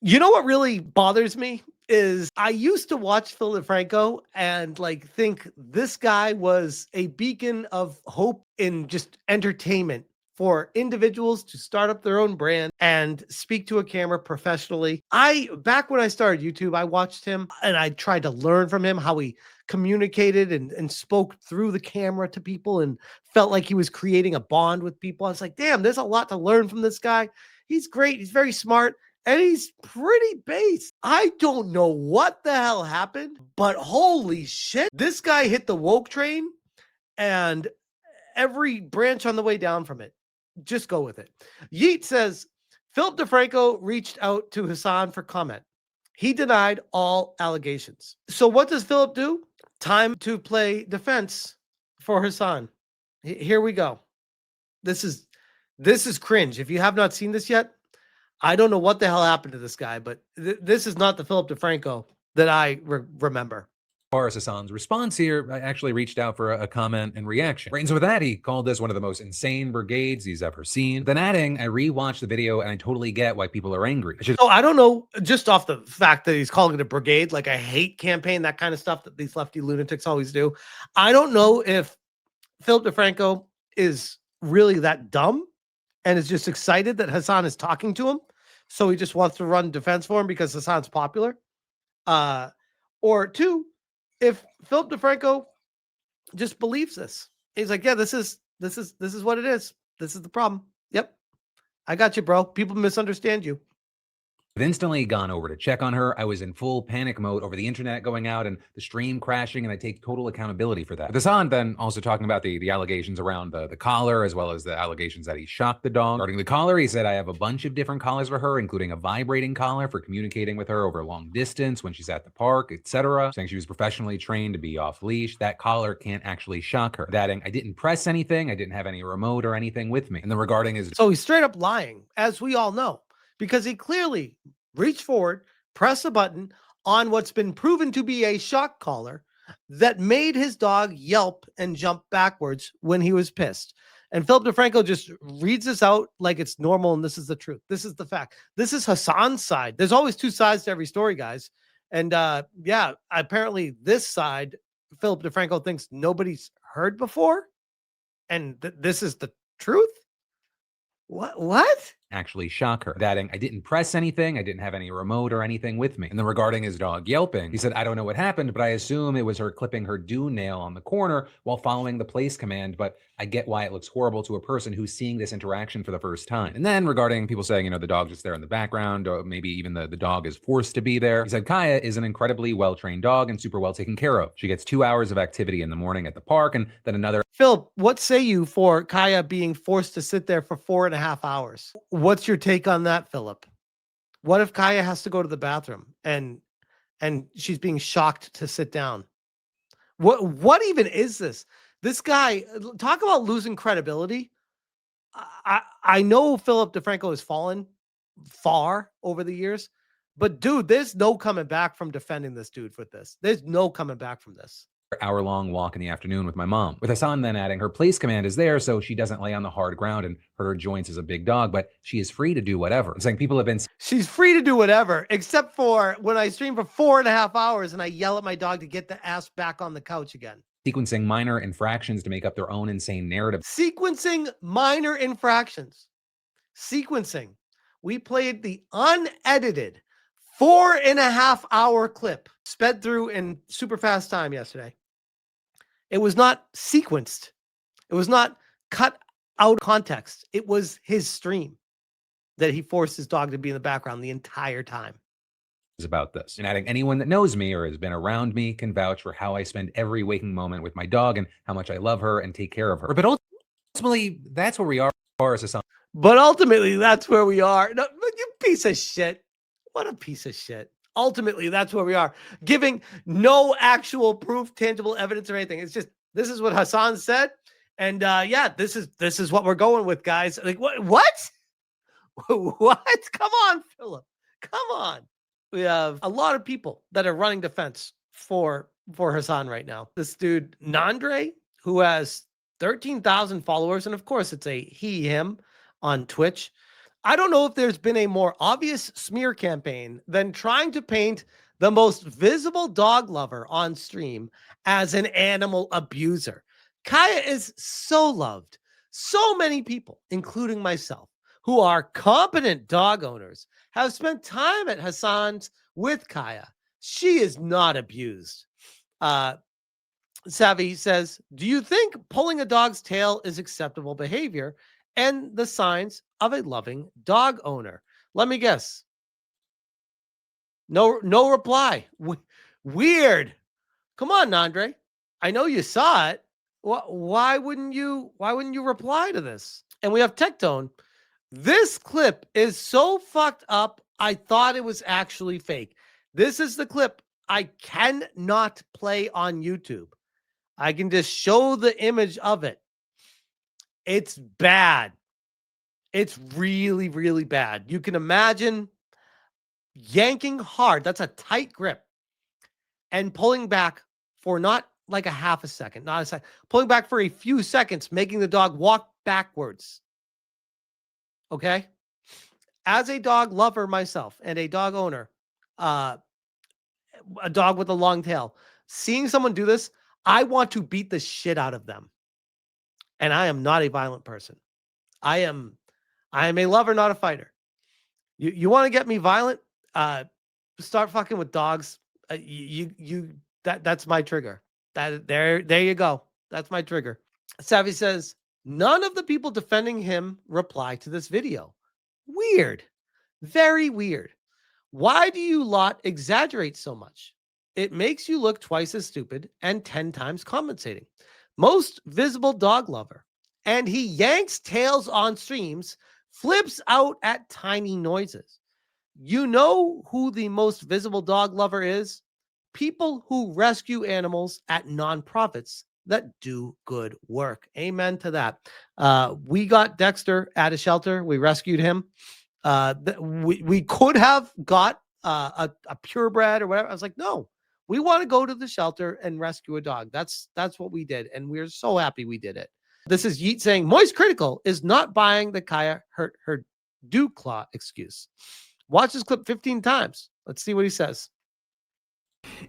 You know what really bothers me is I used to watch Phil DeFranco and like think this guy was a beacon of hope in just entertainment for individuals to start up their own brand and speak to a camera professionally. Back when I started YouTube, I watched him and I tried to learn from him how he communicated and spoke through the camera to people and felt like he was creating a bond with people. I was like, damn, there's a lot to learn from this guy. He's great. He's very smart. And he's pretty base. I don't know what the hell happened, but holy shit, this guy hit the woke train and every branch on the way down from it. Just go with it. Yeet says, Philip DeFranco reached out to Hasan for comment. He denied all allegations. So what does Philip do? Time to play defense for Hasan. Here we go. This is cringe. If you have not seen this yet, I don't know what the hell happened to this guy, but this is not the Philip DeFranco that I remember. As far as Hasan's response here, I actually reached out for a comment and reaction. Right, and so with that, he called this one of the most insane brigades he's ever seen. Then adding, I rewatched the video and I totally get why people are angry. So I don't know, just off the fact that he's calling it a brigade, like a hate campaign, that kind of stuff that these lefty lunatics always do. I don't know if Philip DeFranco is really that dumb and is just excited that Hasan is talking to him. So he just wants to run defense for him because Hasan's popular. Or two, if Philip DeFranco just believes this. He's like, yeah, this is what it is. This is the problem. Yep. I got you, bro. People misunderstand you. I've instantly gone over to check on her. I was in full panic mode over the internet going out and the stream crashing, and I take total accountability for that. With Hasan then also talking about the allegations around the collar, as well as the allegations that he shocked the dog. Regarding the collar, he said, I have a bunch of different collars for her, including a vibrating collar for communicating with her over a long distance when she's at the park, etc. Saying she was professionally trained to be off leash. That collar can't actually shock her. Adding, I didn't press anything. I didn't have any remote or anything with me. And then regarding his... So he's straight up lying, as we all know, because he clearly reached forward, press a button on what's been proven to be a shock collar that made his dog yelp and jump backwards when he was pissed. And Philip DeFranco just reads this out like it's normal, and this is the truth. This is the fact. This is Hasan's side. There's always two sides to every story, guys. And yeah, apparently this side, Philip DeFranco thinks nobody's heard before, and this is the truth. What? Actually shock her. Adding, I didn't press anything. I didn't have any remote or anything with me. And then regarding his dog yelping, he said, I don't know what happened, but I assume it was her clipping her do nail on the corner while following the place command. But I get why it looks horrible to a person who's seeing this interaction for the first time. And then regarding people saying, the dog's just there in the background, or maybe even the dog is forced to be there. He said, Kaya is an incredibly well-trained dog and super well taken care of. She gets 2 hours of activity in the morning at the park and then another. Phil, what say you for Kaya being forced to sit there for 4.5 hours? What's your take on that, Philip? What if Kaya has to go to the bathroom and she's being shocked to sit down? What even is this? This guy, talk about losing credibility. I know Philip DeFranco has fallen far over the years, but dude, there's no coming back from defending this dude for this. There's no coming back from this. Hour-long walk in the afternoon with my mom. With Hasan then adding, her place command is there so she doesn't lay on the hard ground and hurt her joints as a big dog, but she is free to do whatever. Saying people have been... She's free to do whatever, except for when I stream for 4.5 hours and I yell at my dog to get the ass back on the couch again. Sequencing minor infractions to make up their own insane narrative. Sequencing minor infractions. Sequencing. We played the unedited 4.5 hour clip, sped through in super fast time yesterday. It was not sequenced. It was not cut out of context. It was his stream that he forced his dog to be in the background the entire time. About this. And adding, anyone that knows me or has been around me can vouch for how I spend every waking moment with my dog and how much I love her and take care of her. But ultimately, that's where we are as a son. But ultimately, that's where we are. No, you piece of shit. What a piece of shit. Ultimately, that's where we are. Giving no actual proof, tangible evidence or anything. It's just, this is what Hasan said. And yeah, this is what we're going with, guys. Like, what? What? Come on, Philip. Come on. We have a lot of people that are running defense for Hasan right now. This dude, Nandre, who has 13,000 followers. And of course, it's a him on Twitch. I don't know if there's been a more obvious smear campaign than trying to paint the most visible dog lover on stream as an animal abuser. Kaya is so loved. So many people, including myself, who are competent dog owners, have spent time at Hasan's with Kaya. She is not abused. Uh, Savvy says, do you think pulling a dog's tail is acceptable behavior and the signs of a loving dog owner? Let me guess. No reply. Weird. Come on, Nandre. I know you saw it. Why wouldn't you reply to this? And we have Tectone. This clip is so fucked up. I thought it was actually fake. This is the clip I cannot play on YouTube. I can just show the image of it. It's bad. It's really, really bad. You can imagine yanking hard. That's a tight grip. And pulling back for not like a half a second, not a second, pulling back for a few seconds, making the dog walk backwards. Okay? As a dog lover myself and a dog owner, a dog with a long tail, seeing someone do this, I want to beat the shit out of them. And I am not a violent person. I am a lover, not a fighter. You want to get me violent? Start fucking with dogs. That's my trigger. There you go. That's my trigger. Savvy says none of the people defending him reply to this video. Weird. Very weird. Why do you lot exaggerate so much? It makes you look twice as stupid and 10 times compensating. Most visible dog lover. And he yanks tails on streams, flips out at tiny noises. You know who the most visible dog lover is? People who rescue animals at nonprofits that do good work. Amen to that. We got Dexter at a shelter. We rescued him. We could have got a purebred or whatever. I was like, no, we want to go to the shelter and rescue a dog. That's what we did. And we're so happy we did it. This is Yeet saying Moist Critical is not buying the Kaya hurt her dew claw excuse. Watch this clip 15 times. Let's see what he says.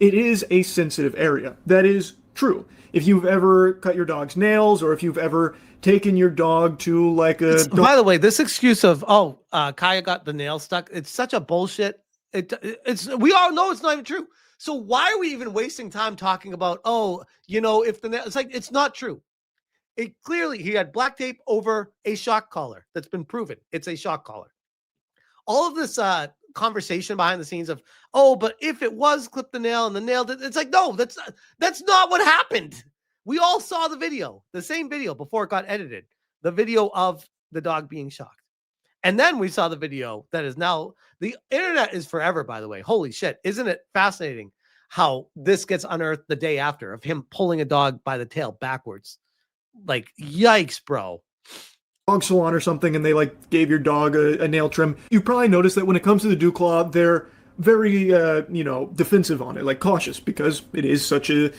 It is a sensitive area. That is true. If you've ever cut your dog's nails or if you've ever taken your dog to like a... By the way, this excuse of, Kaya got the nail stuck, it's such a bullshit. It's we all know it's not even true. So why are we even wasting time talking about, if the nail, it's like, it's not true. It clearly, he had black tape over a shock collar. That's been proven. It's a shock collar. All of this conversation behind the scenes of, but if it was clip the nail and the nail, it's like, no, that's not what happened. We all saw the video, the same video before it got edited, the video of the dog being shocked. And then we saw the video that is now, the internet is forever, by the way. Holy shit. Isn't it fascinating how this gets unearthed the day after of him pulling a dog by the tail backwards? Like, yikes, bro. Dog salon or something, and they like gave your dog a nail trim. You probably noticed that when it comes to the dew claw, they're very, defensive on it, like cautious, because it is such a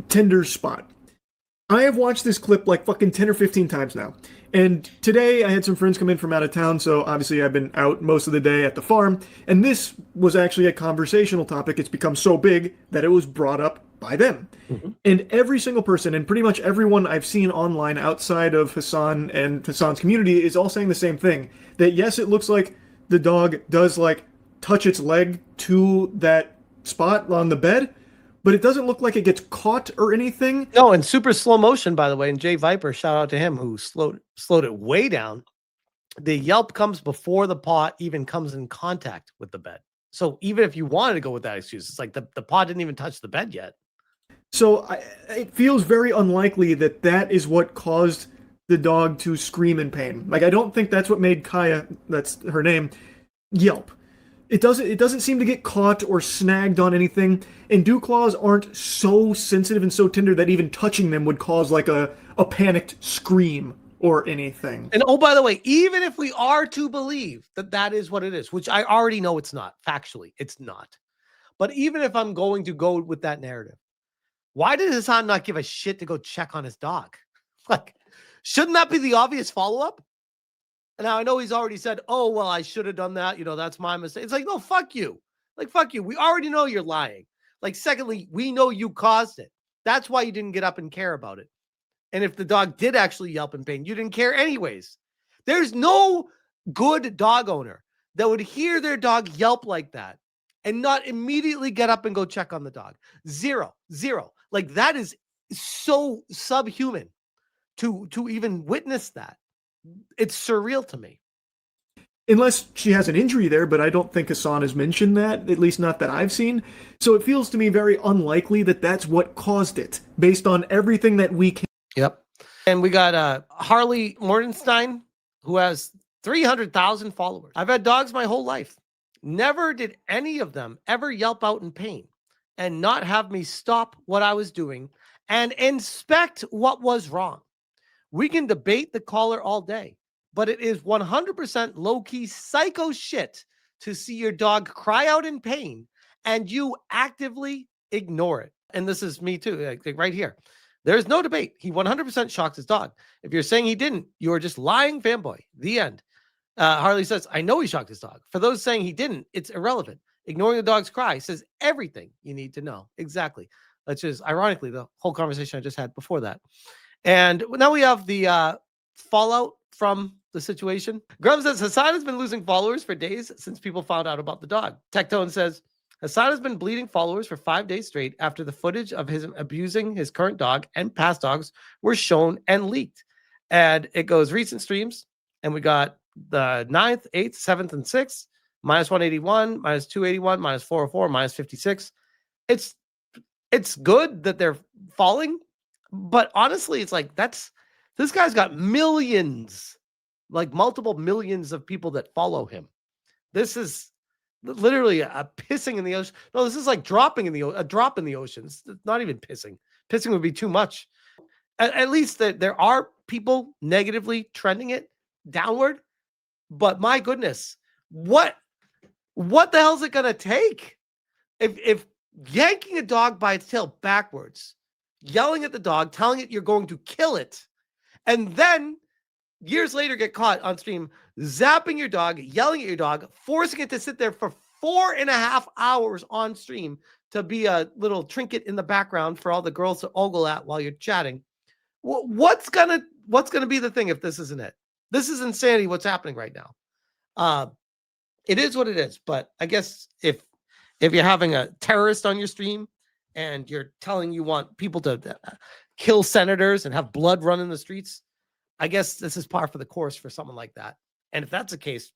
tender spot. I have watched this clip like fucking 10 or 15 times now. And today I had some friends come in from out of town, so obviously I've been out most of the day at the farm, and this was actually a conversational topic. It's become so big that it was brought up by them. Mm-hmm. And every single person, and pretty much everyone I've seen online outside of Hasan and Hasan's community, is all saying the same thing. That yes, it looks like the dog does like touch its leg to that spot on the bed, but it doesn't look like it gets caught or anything. No, and super slow motion, by the way. And Jay Viper, shout out to him, who slowed it way down. The yelp comes before the paw even comes in contact with the bed. So even if you wanted to go with that excuse, it's like the paw didn't even touch the bed yet. So it feels very unlikely that is what caused the dog to scream in pain. Like, I don't think that's what made Kaya, that's her name, yelp. It doesn't seem to get caught or snagged on anything, and dew claws aren't so sensitive and so tender that even touching them would cause like a panicked scream or anything. And by the way, even if we are to believe that is what it is, which I already know it's not, factually, it's not. But even if I'm going to go with that narrative, why did Hasan not give a shit to go check on his dog? Like, shouldn't that be the obvious follow-up? Now I know he's already said, "Oh, well, I should have done that. That's my mistake." It's like, no, fuck you. Like, fuck you. We already know you're lying. Like, secondly, we know you caused it. That's why you didn't get up and care about it. And if the dog did actually yelp in pain, you didn't care anyways. There's no good dog owner that would hear their dog yelp like that and not immediately get up and go check on the dog. Zero. Like, that is so subhuman to even witness that. It's surreal to me. Unless she has an injury there, but I don't think Hasan has mentioned that, at least not that I've seen. So it feels to me very unlikely that that's what caused it, based on everything that we can. Yep. And we got Harley Mordenstein, who has 300,000 followers. I've had dogs my whole life. Never did any of them ever yelp out in pain and not have me stop what I was doing and inspect what was wrong. We can debate the caller all day, but it is 100% low-key psycho shit to see your dog cry out in pain and you actively ignore it. And this is me too, like right here. There's no debate. He 100% shocked his dog. If you're saying he didn't, you are just lying fanboy. The end. Harley says, I know he shocked his dog. For those saying he didn't, it's irrelevant. Ignoring the dog's cry says everything you need to know. Exactly. Which is ironically the whole conversation I just had before that. And now we have the fallout from the situation. Grub says Hasan has been losing followers for days since people found out about the dog. Tectone says Hasan has been bleeding followers for 5 days straight after the footage of his abusing his current dog and past dogs were shown and leaked. And it goes recent streams, and we got the 9th, 8th, 7th, and 6th, minus 181, minus 281, minus 404, minus 56. It's good that they're falling, but honestly, it's like this guy's got millions, like multiple millions of people that follow him. This is literally a pissing in the ocean. No, this is like dropping in a drop in the ocean. It's not even pissing. Pissing would be too much. At least there are people negatively trending it downward. But my goodness, what the hell is it gonna take? If yanking a dog by its tail backwards, yelling at the dog, telling it you're going to kill it, and then years later get caught on stream zapping your dog, yelling at your dog, forcing it to sit there for 4.5 hours on stream to be a little trinket in the background for all the girls to ogle at while you're chatting. What's gonna be the thing if this isn't it? This is insanity what's happening right now. It is what it is, but I guess if you're having a terrorist on your stream and you're telling you want people to kill senators and have blood run in the streets, I guess this is par for the course for someone like that. And if that's the case,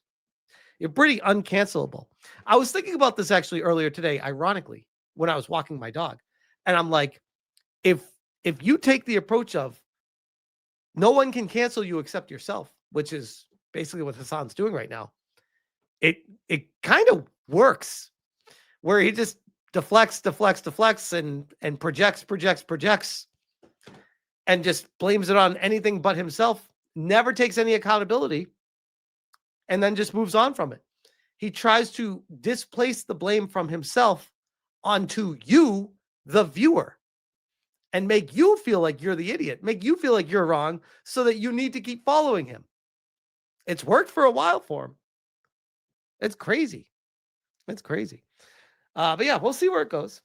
you're pretty uncancelable. I was thinking about this actually earlier today, ironically, when I was walking my dog. And I'm like, if you take the approach of no one can cancel you except yourself, which is basically what Hasan's doing right now, it kind of works, where he just deflects and projects and just blames it on anything but himself, never takes any accountability, and then just moves on from it. He tries to displace the blame from himself onto you, the viewer, and make you feel like you're the idiot, make you feel like you're wrong so that you need to keep following him. It's worked for a while for him. It's crazy. It's crazy. But yeah, we'll see where it goes.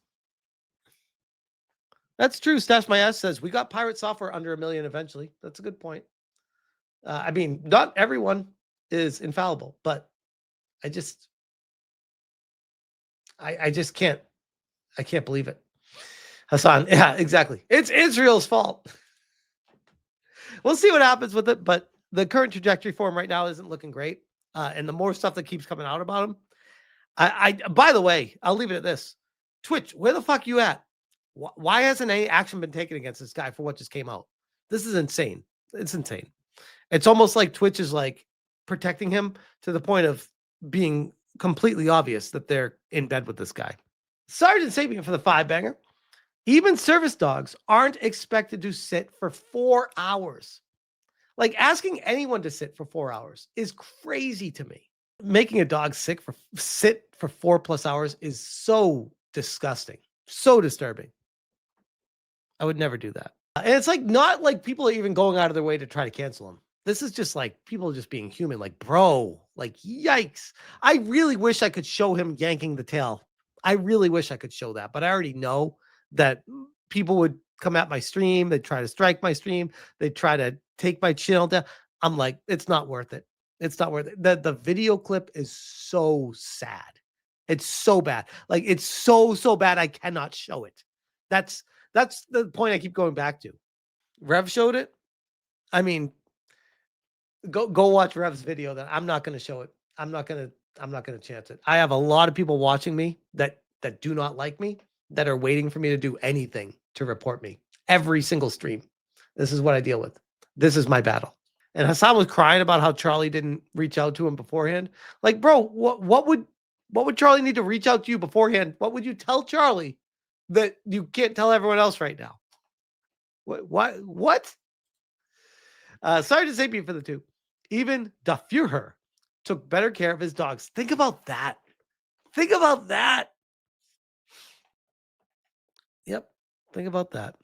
That's true. Stash My Ass says, we got pirate software under 1 million eventually. That's a good point. I mean, not everyone is infallible, but I just can't believe it. Hasan, yeah, exactly. It's Israel's fault. We'll see what happens with it, but the current trajectory for him right now isn't looking great. And the more stuff that keeps coming out about him, by the way, I'll leave it at this. Twitch, where the fuck you at? Why hasn't any action been taken against this guy for what just came out? This is insane. It's insane. It's almost like Twitch is like protecting him to the point of being completely obvious that they're in bed with this guy. Sergeant Sapien for the 5-banger. Even service dogs aren't expected to sit for 4 hours. Like, asking anyone to sit for 4 hours is crazy to me. Making a dog sit for 4+ hours is so disgusting, so disturbing. I would never do that. And it's like not like people are even going out of their way to try to cancel him. This is just like people just being human. Like, bro, like, yikes. I really wish I could show him yanking the tail. I really wish I could show that, but I already know that people would come at my stream. They'd try to strike my stream. They'd try to take my channel down. I'm like, it's not worth it. It's not worth it. The video clip is so sad. It's so bad. Like, it's so bad. I cannot show it. That's the point I keep going back to. Rev showed it. I mean, go watch Rev's video. Then I'm not going to show it. I'm not going to chance it. I have a lot of people watching me that do not like me, that are waiting for me to do anything to report me. Every single stream. This is what I deal with. This is my battle. And Hasan was crying about how Charlie didn't reach out to him beforehand. Like, bro, what would Charlie need to reach out to you beforehand? What would you tell Charlie that you can't tell everyone else right now? What? Sorry to save you for the two. Even the Führer took better care of his dogs. Think about that. Think about that. Yep. Think about that.